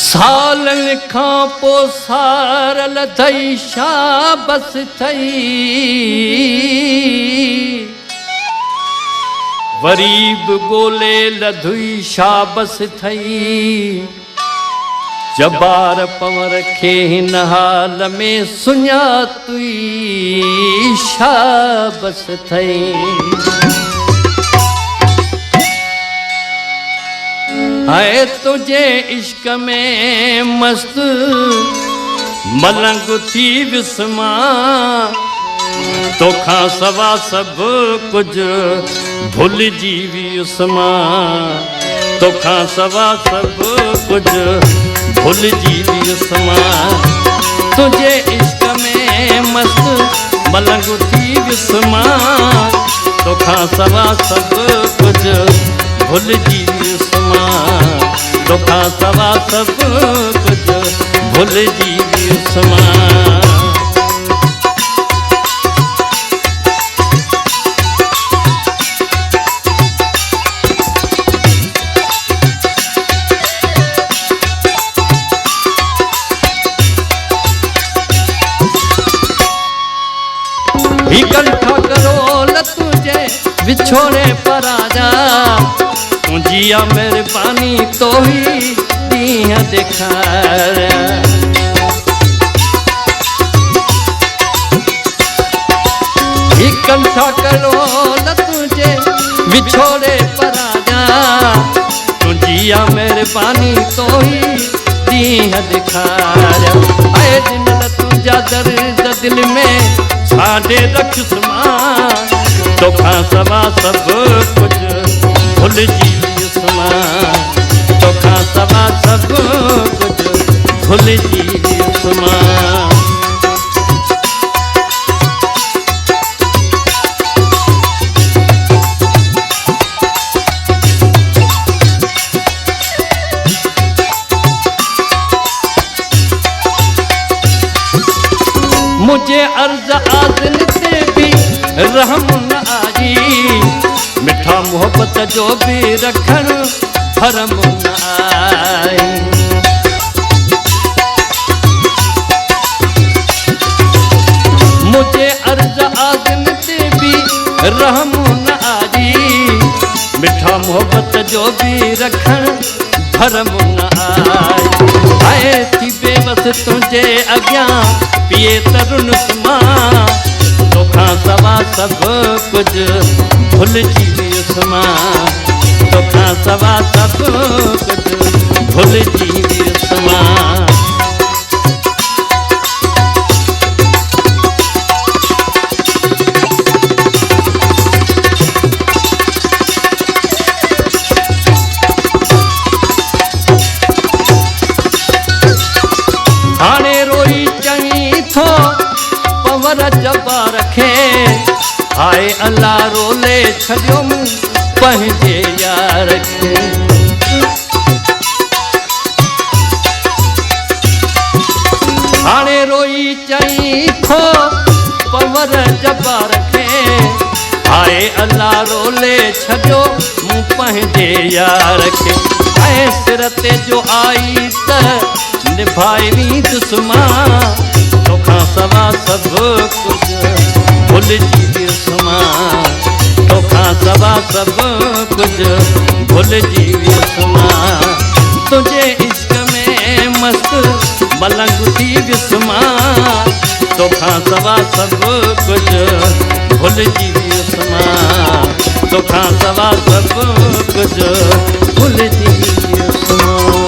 सालन खां पोइ सारल थई शाबस थई वरी बि ॻोल्हे लधुई शाबस थई जबार पवर खे हिन हाल में सुञातुई शाबस थई। है तुझे इश्क में मस्त मलंग थी विस्मा तोखा सवा सब कुछ भूल जीवी उसमा तोखा सवा सब कुछ भूल जीवी उसमा तुझे इश्क में मस्त मलंग थी विस्मा तोखा सवा सब कुछ भूल जीवी उसमा तोखा सवा सब कुछ भूल जीवी उसमा। इकट्ठा करो ल तुझे बिछोड़े पर आजा तुझिया मेहरबानी तो ही दिया देखा इकट्ठा करो ल तुझे बिछोड़े पर आजा तुझिया मेहरबानी तो ही दिया देखा आए दिन तुझा दर्द दिल में छाड़े रखसमा तोखा सवा सब कुछ भूल जीवी उसमा तोखा सवा सब कुछ भूल जीवी उसमा। मुझे अर्ज आदन ते भी रहम न आई मिठा मोहब्बत जो भी रखन भरम न आई मुझे अर्ज आदन ते भी रहम न आई मिठा मोहब्बत जो भी रखन भरम न आई आए थी बेबस तुझे अॻियां पिए तरुण सुमा तोखा सवा सब कुछ भूल जीवी उसमा तोखा सवा सब कुछ भूल जीवी उसमा। हाणे रोई चई थो पवर जबा रखे हाय अल्लाह रोले छॾियो मूं पंहिंजे यार खे हाणे रोई चई थो पवर जबा रखे हाय अल्लाह रोले छॾियो मूं पंहिंजे यार खे ऐं सिर ते जो आई त निभाई दुश्मा तोखा सवा सब कुछ भूल जीवी उसमा तोखा सवा सब कुछ भूल जीवी उसमा तुझे इश्क में मस्त मलंग थी विस्मा तोखा सवा सब कुछ भूल जीवी उसमा तोखा सवा सब कुछ भूल जीवी उसमा।